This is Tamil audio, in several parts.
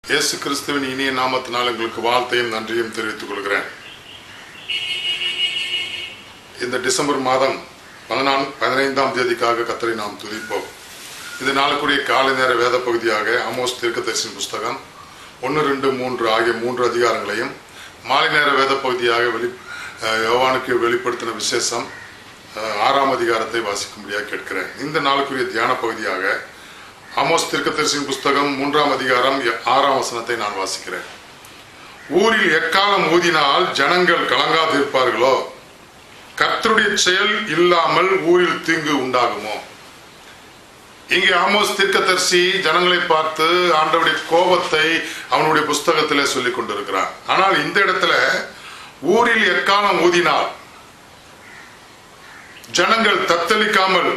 இயேசு கிறிஸ்துவின் இனிய நாமத்தினால் உங்களுக்கு வாழ்த்தையும் நன்றியும் தெரிவித்துக் கொள்கிறேன். இந்த டிசம்பர் மாதம் 15ஆம் தேதிக்காக கர்த்தரை நாம் துதிப்போம். இது நாளுக்குரிய காலை நேர வேத பகுதியாக ஆமோஸ் தீர்க்கதரிசியின் புஸ்தகம் 1, 2, 3 ஆகிய 3 அதிகாரங்களையும், மாலை நேர வேத பகுதியாக யோவானுக்கு வெளிப்படுத்தின விசேஷம் 6ஆம் அதிகாரத்தை வாசிக்கும்படியாக கேட்கிறேன். இந்த நாளுக்குரிய தியான பகுதியாக ஆமோஸ் தீர்க்கதரிசியின் புஸ்தகம் 3ஆம் அதிகாரம் 6ஆம் வசனத்தை நான் வாசிக்கிறேன். ஊரில் எக்காலம் ஊதினால் ஜனங்கள் கலங்காதிருப்பார்களோ? கர்த்தருடைய செயல் இல்லாமல் ஊரில் தீங்கு உண்டாகுமோ? இங்கே ஆமோஸ் தீர்க்கதரிசி ஜனங்களை பார்த்து ஆண்டவருடைய கோபத்தை அவனுடைய புஸ்தகத்திலே சொல்லிக் கொண்டிருக்கிறான். ஆனால் இந்த இடத்துல ஊரில் எக்காலம் ஊதினால் ஜனங்கள் தத்தளிக்காமல்,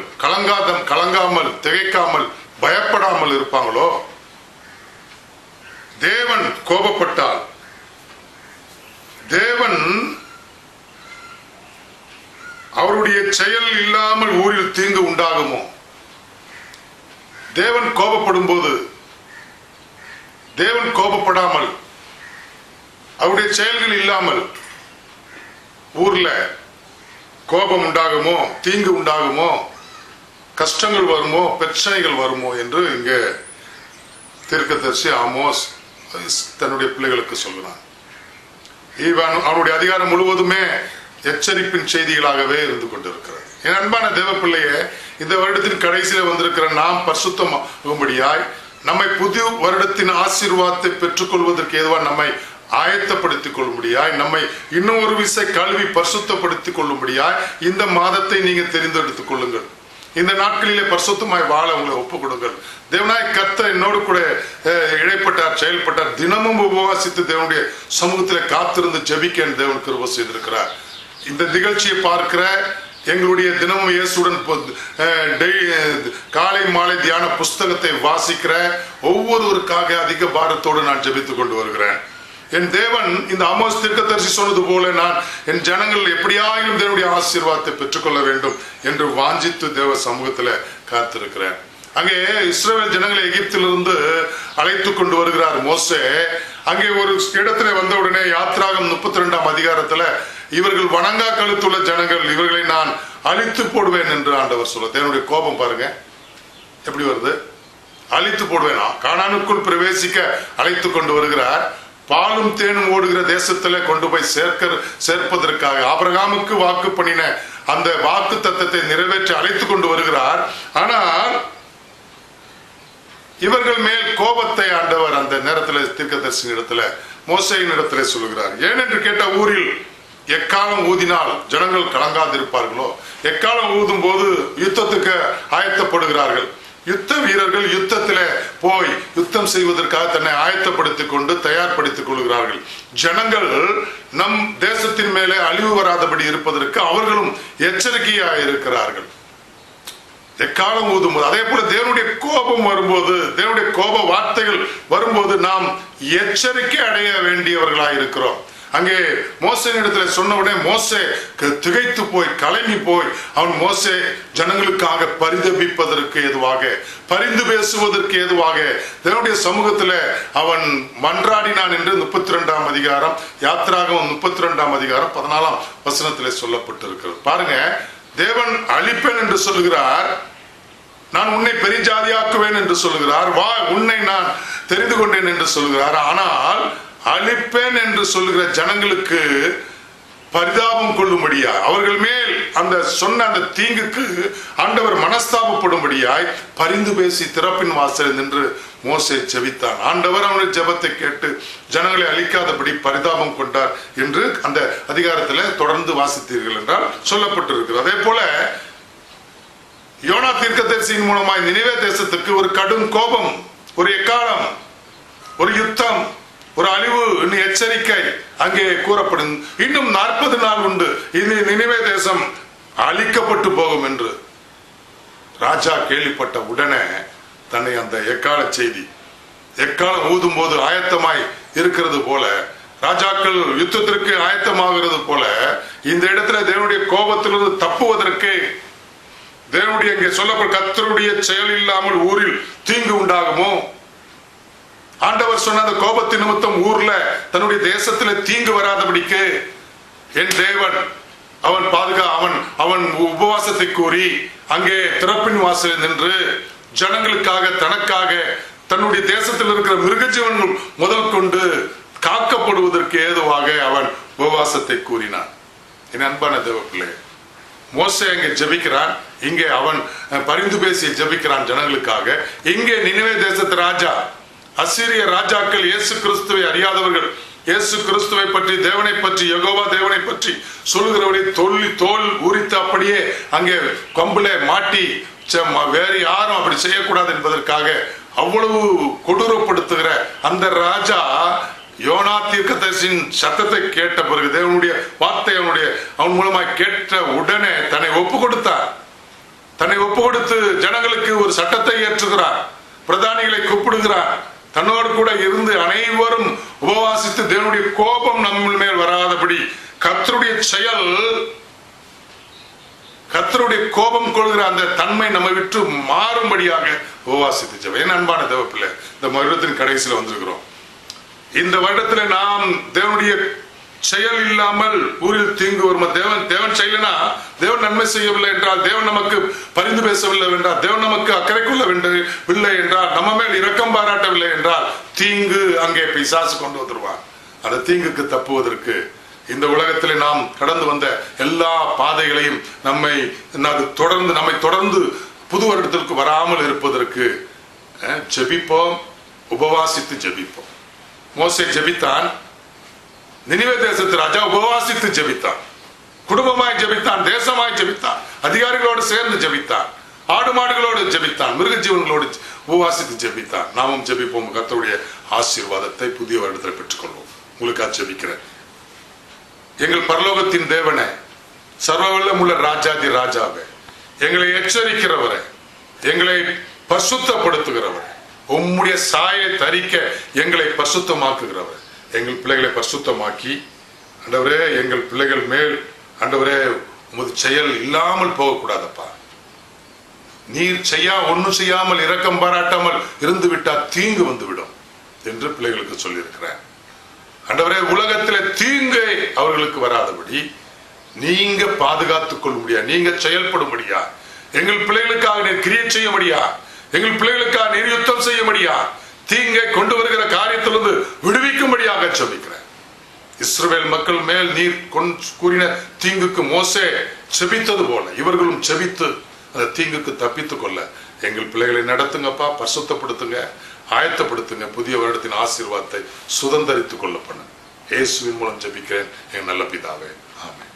கலங்காமல், திகைக்காமல், பயப்படாமல் இருப்பாங்களோ? தேவன் கோபப்பட்டால், தேவன் அவருடைய செயல் இல்லாமல் ஊரில் தீங்கு உண்டாகுமோ? தேவன் கோபப்படும் போது, தேவன் கோபப்படாமல், அவருடைய செயல்கள் இல்லாமல் ஊர்ல கோபம் உண்டாகுமோ? தீங்கு உண்டாகுமோ? கஷ்டங்கள் வருமோ? பிரச்சனைகள் வருமோ என்று இங்கே தீர்க்கதரிசி ஆமோஸ் தன்னுடைய பிள்ளைகளுக்கு சொல்கிறான். அவனுடைய அதிகாரம் முழுவதுமே எச்சரிப்பின் செய்திகளாகவே இருந்து கொண்டிருக்கிறது. என் அன்பான தேவ பிள்ளையே, இந்த வருடத்தின் கடைசியில வந்திருக்கிற நாம் பரிசுத்தமாகும்படியாய், நம்மை புது வருடத்தின் ஆசீர்வாதத்தை பெற்றுக்கொள்வதற்கு ஏதுவாக நம்மை ஆயத்தப்படுத்திக் கொள்ளும்படியாய், நம்மை இன்னும் ஒரு விசை கல்வி பரிசுத்தப்படுத்திக் கொள்ளும்படியாய் இந்த மாதத்தை நீங்க தெரிந்தெடுத்துக் கொள்ளுங்கள். இந்த நாட்களிலே பரிசுத்தமாய் வாழ உங்களை ஒப்புக் கொடுங்கள். தேவனாய் கர்த்தர் என்னோடு கூட இடைப்பட்டார், செயல்பட்டார். தினமும் உபவாசித்து தேவனுடைய சமூகத்திலே காத்திருந்து ஜெபிக்க தேவன் கிருபை செய்திருக்கிறார். இந்த நிகழ்ச்சியை பார்க்கிற எங்களுடைய தினமும் இயேசுடன் காலை மாலை தியான புஸ்தகத்தை வாசிக்கிற ஒவ்வொருவருக்காக அதிக பாரத்தோடு நான் ஜெபித்துக் கொண்டு வருகிறேன். என் தேவன் இந்த ஆமோஸ் தீர்க்கதரிசி சொன்னது போல நான் என் ஜனங்கள் எப்படியாயும் தேவனுடைய ஆசீர்வாதத்தை பெற்றுக்கொள்ள வேண்டும் என்று வாஞ்சித்து தேவ சமூகத்துல காத்திருக்கிறேன். அங்கே இஸ்ரவேல் ஜனங்களை எகிப்திலிருந்து அழைத்து கொண்டு வருகிறார் மோசே. அங்கே ஒரு இடத்துல வந்த உடனே யாத்ராகம் 32ஆம் அதிகாரத்துல இவர்கள் வணங்கா கழுத்துள்ள ஜனங்கள், இவர்களை நான் அழித்து போடுவேன் என்று ஆண்டவர் சொல்ல. தேவனுடைய கோபம் பாருங்க எப்படி வருது. அழித்து போடுவேனா? கானானுக்குள் பிரவேசிக்க அழைத்து கொண்டு வருகிறார். பாலும் தேனும் ஓடுகிற தேசத்துல கொண்டு போய் சேர்ப்பதற்காக ஆபிரகாமுக்கு வாக்கு பண்ணின அந்த வாக்கு தத்தத்தை நிறைவேற்றி அழைத்து கொண்டு வருகிறார். ஆனால் இவர்கள் மேல் கோபத்தை ஆண்டவர் அந்த நேரத்தில் தீர்க்கதரிசியின் இடத்துல, மோசேயின் இடத்துல சொல்லுகிறார். ஏனென்று கேட்ட, ஊரில் எக்காலம் ஊதினால் ஜனங்கள் கலங்காதிருப்பார்களோ? எக்காலம் ஊதும் போது யுத்தத்துக்கு ஆயத்தப்படுகிறார்கள். யுத்த வீரர்கள் யுத்தத்திலே போய் யுத்தம் செய்வதற்காக தன்னை ஆயத்தப்படுத்திக் கொண்டு தயார்படுத்திக் கொள்கிறார்கள். ஜனங்கள் நம் தேசத்தின் மேலே அழிவு வராதபடி இருப்பதற்கு அவர்களும் எச்சரிக்கையாக இருக்கிறார்கள். எக்காலம் ஊதும்போது, அதே போல தேவனுடைய கோபம் வரும்போது, தேவனுடைய கோப வார்த்தைகள் வரும்போது நாம் எச்சரிக்கை அடைய வேண்டியவர்களாக இருக்கிறோம். அங்கே மோசேனிடத்துல சொன்ன உடனே மோசே திகைத்து போய் கலங்கி போய் அவன் மோசே ஜனங்களுக்காக பரிதபிப்பதற்கு ஏதுவாக, பரிந்து பேசுவதற்கு ஏதுவாக தேவனுடைய சமூகத்துல அவன் மன்றாடினான் என்று 32ஆம் அதிகாரம் யாத்ராகம் 32ஆம் அதிகாரம் 14ஆம் வசனத்திலே சொல்லப்பட்டிருக்கிறது. பாருங்க, தேவன் அழிப்பேன் என்று சொல்லுகிறார், நான் உன்னை பெரிய ஜாதியாக்குவேன் என்று சொல்லுகிறார், வா உன்னை நான் தெரிந்து கொண்டேன் என்று சொல்லுகிறார். ஆனால் அழிப்பேன் என்று சொல்லுகிற ஜனங்களுக்கு பரிதாபம் கொள்ளும்படியாய், அவர்கள் மேல் அந்த சொன்ன அந்த தீங்குக்கு ஆண்டவர் மனஸ்தாபப்படும்படியாய் பரிந்து பேசி திறப்பின் வாசல் நின்று மோசே ஜெபித்தான். ஆண்டவர் அவனுடைய ஜெபத்தை கேட்டு ஜனங்களை அழிக்காதபடி பரிதாபம் கொண்டார் என்று அந்த அதிகாரத்துல தொடர்ந்து வாசித்தீர்கள் என்றால் சொல்லப்பட்டிருக்கிறது. அதே போல யோனா தீர்க்கதரிசியின் மூலமாய் நினிவே தேசத்துக்கு ஒரு கடும் கோபம், ஒரு எக்காலம், ஒரு யுத்தம், ஒரு அழிவு, எச்சரிக்கை அங்கே கூறப்படும். இன்னும் 40 நாள் உண்டு, இது நினிவே தேசம் அழிக்கப்பட்டு போகும் என்று ராஜா கேள்விப்பட்ட உடனே தன்னை அந்த எக்கால செய்தி, எக்காலம் ஊதும் போது ஆயத்தமாய் இருக்கிறது போல, ராஜாக்கள் யுத்தத்திற்கு ஆயத்தமாகிறது போல, இந்த இடத்துல தேவனுடைய கோபத்திலிருந்து தப்புவதற்கு தேவனுடைய இங்கே சொல்லப்பட்ட கர்த்தருடைய செயல் இல்லாமல் ஊரில் தீங்கு உண்டாகுமோ? ஆண்டவர் சொன்ன அந்த கோபத்தின் நிமித்தம் ஊர்ல தன்னுடைய தேசத்துல தீங்கு வராதபடிக்கு என் தேவன் அவன் அவன் உபவாசத்தை கூறி அங்கே திறப்பின் வாசலில் நின்று ஜனங்களுக்காக தனக்காக தன்னுடைய தேசத்தில் இருக்கிற மிருகஜீவன்கள் முதல் கொண்டு காக்கப்படுவதற்கு ஏதுவாக அவன் உபவாசத்தை கூறினான். என் அன்பான தேவ பிள்ளை, மோசே அங்கே ஜெபிக்கிறான், இங்கே அவன் பரிந்து பேசி ஜெபிக்கிறான் ஜனங்களுக்காக. இங்கே நினிவே தேசத்து ராஜா, அசீரிய ராஜாக்கள் இயேசு கிறிஸ்துவை அறியாதவர்கள், இயேசு கிறிஸ்துவை பற்றி தேவனை பற்றி யெகோவா தேவனை பற்றி சொல்லுகிறவரை தோல் உரித்து அப்படியே அங்கே கொம்புல மாட்டி வேறு யாரும் அப்படி செய்யக்கூடாது என்பதற்காக அவ்வளவு கொடூரப்படுத்துகிற அந்த ராஜா யோனா தீர்க்கதரிசியின் சத்தத்தை கேட்ட பிறகு, தேவனுடைய வார்த்தை அவன் மூலமாக கேட்ட உடனே தன்னை ஒப்பு கொடுத்தார். தன்னை ஒப்பு கொடுத்து ஜனங்களுக்கு ஒரு சட்டத்தை ஏற்றுகிறார், பிரதானிகளை கூப்பிடுகிறார். தன்னோடு கூட இருந்து அனைவரும் உபவாசித்து தேவனுடைய கோபம் நம்ம மேல் வராதபடி கர்த்தருடைய செயல், கர்த்தருடைய கோபம் கொள்கிற அந்த தன்மை நம்ம விட்டு மாறும்படியாக உபவாசித்து ஜெபம். என் அன்பான தேவ பிள்ளை, இந்த வருடத்தின் கடைசியில் வந்திருக்கிறோம். இந்த வருடத்துல நாம் தேவனுடைய செயல் இல்லாமல் ஊரில் தீங்கு வரும். தேவன் செய்யலனா, தேவன் நன்மை செய்யவில்லை என்றால், தேவன் நமக்கு பரிந்து பேசவில்லை என்றால், தேவன் நமக்கு அக்கறை கொள்ளவில்லை என்றால், நம்ம மேல் இரக்கம் பாராட்டவில்லை என்றால் தீங்கு அங்கே பிசாசு கொண்டு வந்துருவான். அந்த தீங்குக்கு தப்புவதற்கு இந்த உலகத்திலே நாம் கடந்து வந்த எல்லா பாதைகளையும் நம்மை தொடர்ந்து புது வருடத்திற்கு வராமல் இருப்பதற்கு ஜெபிப்போம், உபவாசித்து ஜெபிப்போம். மோசே ஜெபித்தான், நினிவே தேசத்து ராஜா உபவாசித்து ஜெபித்தான், குடும்பமாய் ஜெபித்தான், தேசமாய் ஜெபித்தான், அதிகாரிகளோடு சேர்ந்து ஜெபித்தான், ஆடு மாடுகளோடு ஜெபித்தான், மிருக ஜீவன்களோடு உபவாசித்து ஜெபித்தான். நாமும் ஜெபிப்போம். கர்த்தருடைய ஆசீர்வாதத்தை புதிய வருடத்தில் பெற்றுக்கொள்வோம். உங்களுக்காக ஜெபிக்கிறேன். எங்கள் பரலோகத்தின் தேவனே, சர்வவல்லமுள்ள ராஜாதி ராஜாவே, எங்களை எச்சரிக்கிறவரே, எங்களை பரிசுத்தப்படுத்துகிறவரே, உம்முடைய சாயை தரிக்க எங்களை பரிசுத்தமாக்குகிறவர், எங்கள் பிள்ளைகளை பரிசுத்தமாக்கி ஆண்டவரே, எங்கள் பிள்ளைகள் மேல் ஆண்டவரே உமது செயல் இல்லாமல் போகக்கூடாதப்பா. நீர் ஒன்னும் செய்யாமல் இரக்கம் பாராட்டாமல் இருந்து விட்டால் தீங்கு வந்துவிடும் என்று பிள்ளைகளுக்கு சொல்லியிருக்கிறேன். ஆண்டவரே, உலகத்திலே தீங்கை அவர்களுக்கு வராதபடி நீங்க பாதுகாத்துக் கொள்ளும்படியா, நீங்க செயல்படும்படியா, எங்கள் பிள்ளைகளுக்காக நீர் கிரியை செய்யும்படியா, எங்கள் பிள்ளைகளுக்காக நீர் யுத்தம் செய்யும்படியா, தீங்கை கொண்டு வருகிற காரியத்திலிருந்து விடுவிக்கும்படியாக ஜெபிக்கிறேன். இஸ்ரவேல் மக்கள் மேல் நீர் கூறின தீங்குக்கு மோசே ஜெபித்தது போல இவர்களும் ஜெபித்து அந்த தீங்குக்கு தப்பித்துக் கொள்ள எங்கள் பிள்ளைகளை நடத்துங்கப்பா, பரிசுத்தப்படுத்துங்க, ஆயத்தப்படுத்துங்க. புதிய வருடத்தின் ஆசீர்வாதத்தை சுதந்தரித்துக் கொள்ள பண்ண இயேசுவின் மூலம் ஜெபிக்கிறேன் என் நல்ல பிதாவே, ஆமென்.